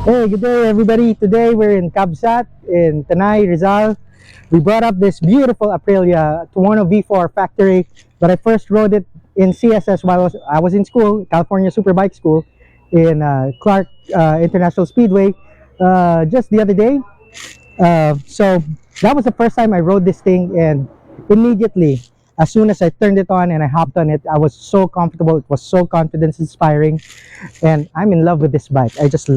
Hey, good day everybody. Today we're in Kabsat in Tanay, Rizal. We brought up this beautiful Aprilia Tuono V4 Factory, but I first rode it in CSS while I was in school, California Superbike School, in Clark International Speedway just the other day. So that was the first time I rode this thing, and immediately, as soon as I turned it on and I hopped on it, I was so comfortable. It was so confidence inspiring, and I'm in love with this bike. I just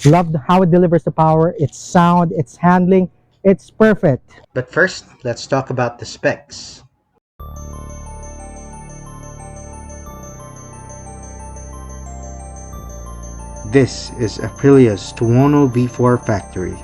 love how it delivers the power, its sound, its handling. It's perfect. But first, let's talk about the specs. This is Aprilia's Tuono V4 Factory.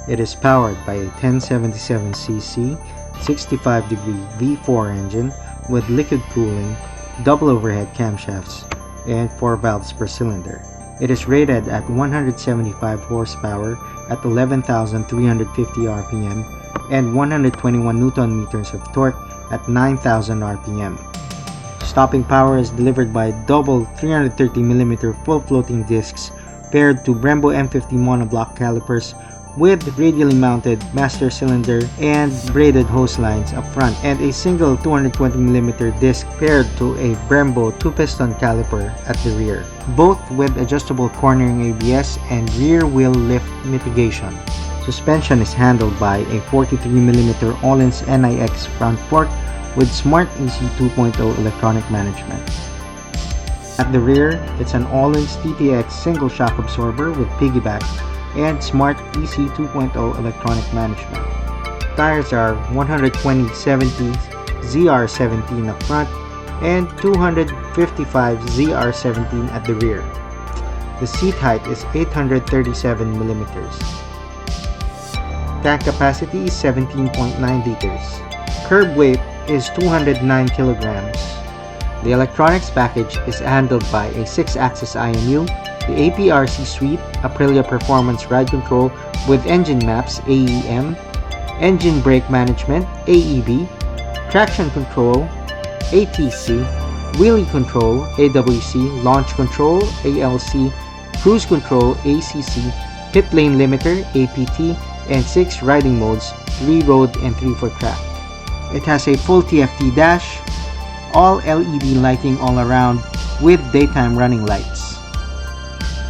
It is powered by a 1077cc 65-degree V4 engine with liquid cooling, double overhead camshafts, and 4 valves per cylinder. It is rated at 175 horsepower at 11,350 RPM and 121 Newton meters of torque at 9,000 RPM. Stopping power is delivered by double 330mm full floating discs paired to Brembo M50 monoblock calipers with radially mounted master cylinder and braided hose lines up front, and a single 220mm disc paired to a Brembo 2-piston caliper at the rear, both with adjustable cornering ABS and rear wheel lift mitigation. Suspension is handled by a 43mm Öhlins NIX front fork with Smart EC 2.0 electronic management. At the rear, it's an Öhlins TTX single shock absorber with piggyback and Smart EC 2.0 electronic management. Tires are 120/70 ZR17 up front and 255 ZR17 at the rear. The seat height is 837mm. Tank capacity is 17.9 liters. Curb weight is 209 kilograms. The electronics package is handled by a 6-axis IMU, the APRC suite, Aprilia Performance Ride Control with Engine Maps AEM, Engine Brake Management AEB, Traction Control ATC, Wheelie Control AWC, Launch Control ALC, Cruise Control ACC, Pit Lane Limiter APT, and 6 riding modes, 3 road and 3 for track. It has a full TFT dash, all LED lighting all around with daytime running lights.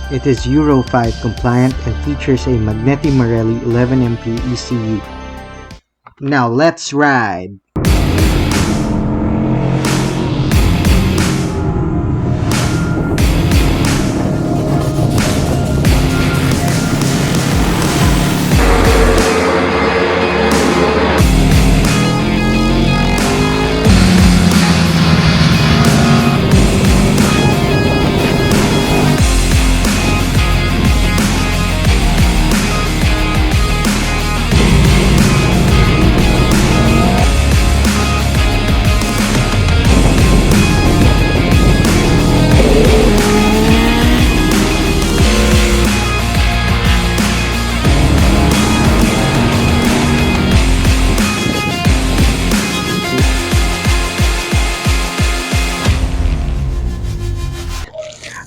It is Euro 5 compliant and features a Magneti Marelli 11MP ECU. Now let's ride!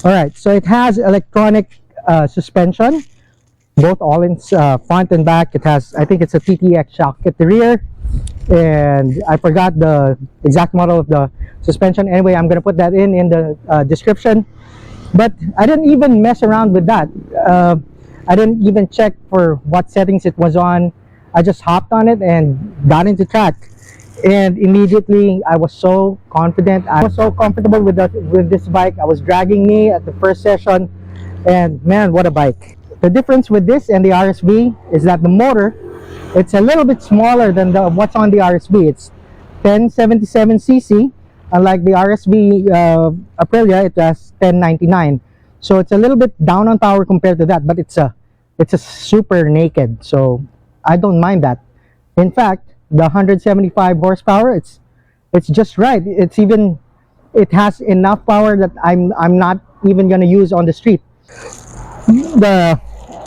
Alright, so it has electronic suspension, both Öhlins front and back. It has, I think it's a TTX shock at the rear, and I forgot the exact model of the suspension. Anyway, I'm gonna put that in the description. But I didn't even mess around with that. I didn't even check for what settings it was on. I just hopped on it and got into track, and immediately I was so confident. I was so comfortable with this bike. I was dragging me at the first session, and man, what a bike. The difference with this and the RSV is that the motor, it's a little bit smaller than what's on the RSV. It's 1077cc, unlike the RSV Aprilia. It has 1099, so it's a little bit down on power compared to that, but it's a super naked, so I don't mind that. In fact, the 175 horsepower, it's just right. It has enough power that I'm not even gonna use on the street. The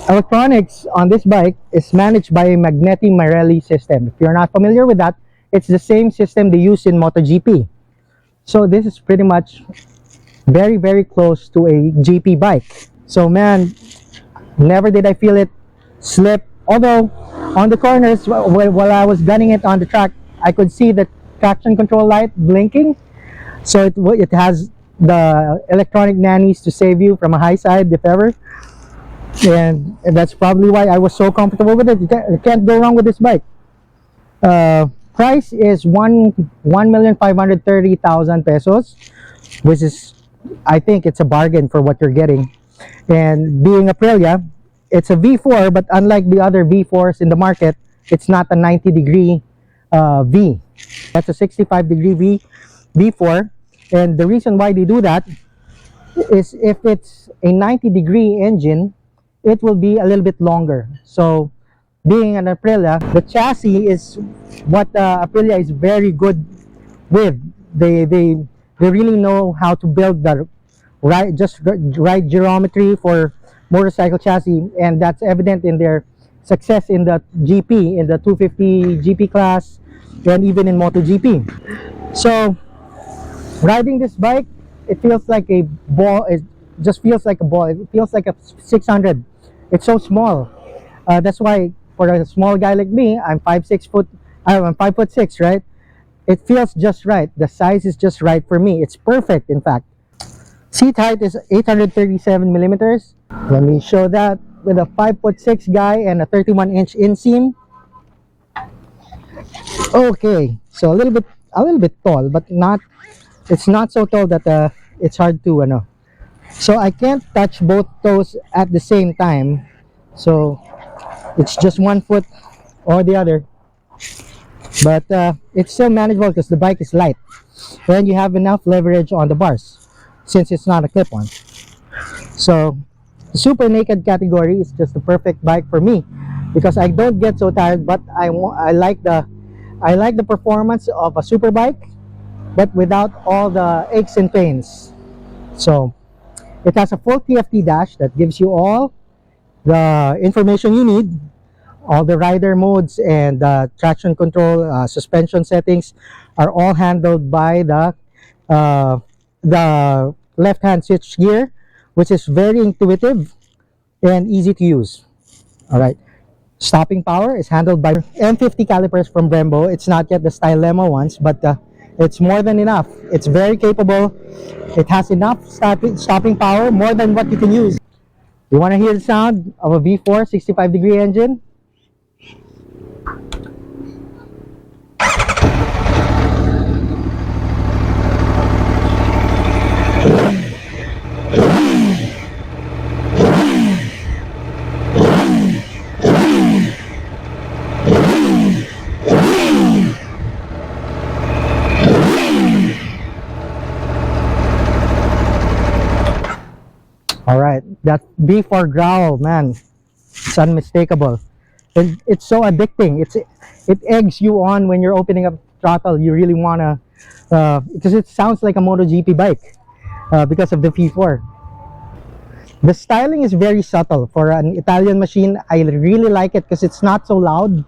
electronics on this bike is managed by a Magneti Marelli system. If you're not familiar with that, it's the same system they use in MotoGP. So this is pretty much very, very close to a GP bike. So man, Never did I feel it slip. Although on the corners, while I was gunning it on the track, I could see the traction control light blinking. So it has the electronic nannies to save you from a high side if ever. And that's probably why I was so comfortable with it. You can't go wrong with this bike. Price is 1,530,000 pesos, which is, I think it's a bargain for what you're getting. And being Aprilia, it's a V4, but unlike the other V4s in the market, it's not a 90-degree V. That's a 65-degree V4. And the reason why they do that is if it's a 90-degree engine, it will be a little bit longer. So being an Aprilia, the chassis is what Aprilia is very good with. They really know how to build the right geometry for motorcycle chassis, and that's evident in their success in the GP, in the 250 GP class, and even in MotoGP. So riding this bike, it feels like a ball. It just feels like a ball. It feels like a 600. It's so small. That's why for a small guy like me, I'm 5'6", I'm 5'6", right? It feels just right. The size is just right for me. It's perfect, in fact. Seat height is 837 millimeters. Let me show that with a 5'6" guy and a 31-inch inseam. Okay, so a little bit tall, but not. It's not so tall that it's hard to So I can't touch both toes at the same time. So it's just one foot or the other. But it's still manageable because the bike is light, and you have enough leverage on the bars since it's not a clip-on. So the super naked category is just the perfect bike for me because I don't get so tired, but I like the performance of a super bike, but without all the aches and pains. So it has a full TFT dash that gives you all the information you need. All the rider modes and traction control, suspension settings are all handled by the left-hand switch gear, which is very intuitive and easy to use. All right. Stopping power is handled by M50 calipers from Brembo. It's not yet the Stylemo ones, but it's more than enough. It's very capable. It has enough stopping power, more than what you can use. You want to hear the sound of a V4 65-degree engine? All right, that V4 growl, man, it's unmistakable, and it's so addicting. It eggs you on when you're opening up throttle. You really wanna, because it sounds like a MotoGP bike because of the V4. The styling is very subtle for an Italian machine. I really like it because it's not so loud.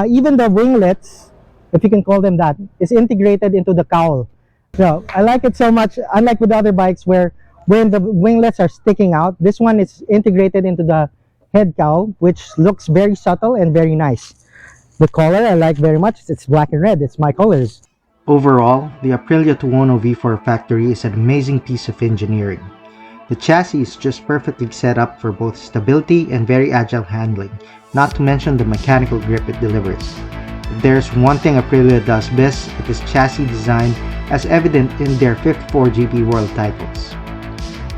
Even the winglets, if you can call them that, is integrated into the cowl. So I like it so much. Unlike with other bikes where the winglets are sticking out, this one is integrated into the head cowl, which looks very subtle and very nice. The color I like very much. It's black and red. It's my colors. Overall, the Aprilia Tuono V4 Factory is an amazing piece of engineering. The chassis is just perfectly set up for both stability and very agile handling, not to mention the mechanical grip it delivers. If there's one thing Aprilia does best, it is chassis design, as evident in their 54 GP World titles.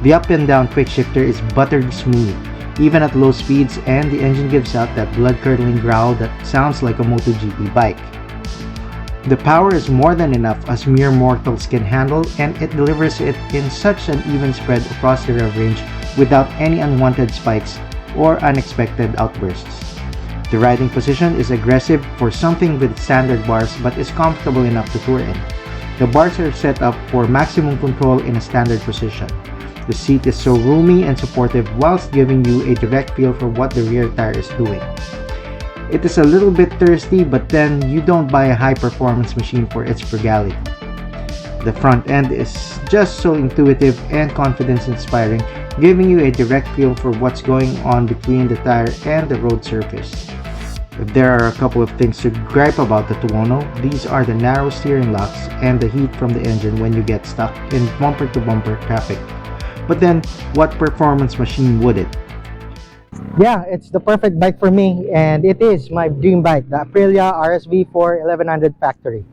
The up and down quick shifter is buttery smooth, even at low speeds, and the engine gives out that blood-curdling growl that sounds like a MotoGP bike. The power is more than enough as mere mortals can handle, and it delivers it in such an even spread across the rev range without any unwanted spikes or unexpected outbursts. The riding position is aggressive for something with standard bars but is comfortable enough to tour in. The bars are set up for maximum control in a standard position. The seat is so roomy and supportive whilst giving you a direct feel for what the rear tire is doing. It is a little bit thirsty, but then you don't buy a high-performance machine for its frugality. The front end is just so intuitive and confidence inspiring, giving you a direct feel for what's going on between the tire and the road surface. If there are a couple of things to gripe about the Tuono, these are the narrow steering locks and the heat from the engine when you get stuck in bumper-to-bumper traffic. But then, what performance machine would it? Yeah, it's the perfect bike for me, and it is my dream bike, the Aprilia RSV4 1100 Factory.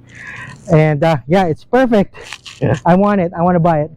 And yeah, it's perfect. I want it. I want to buy it.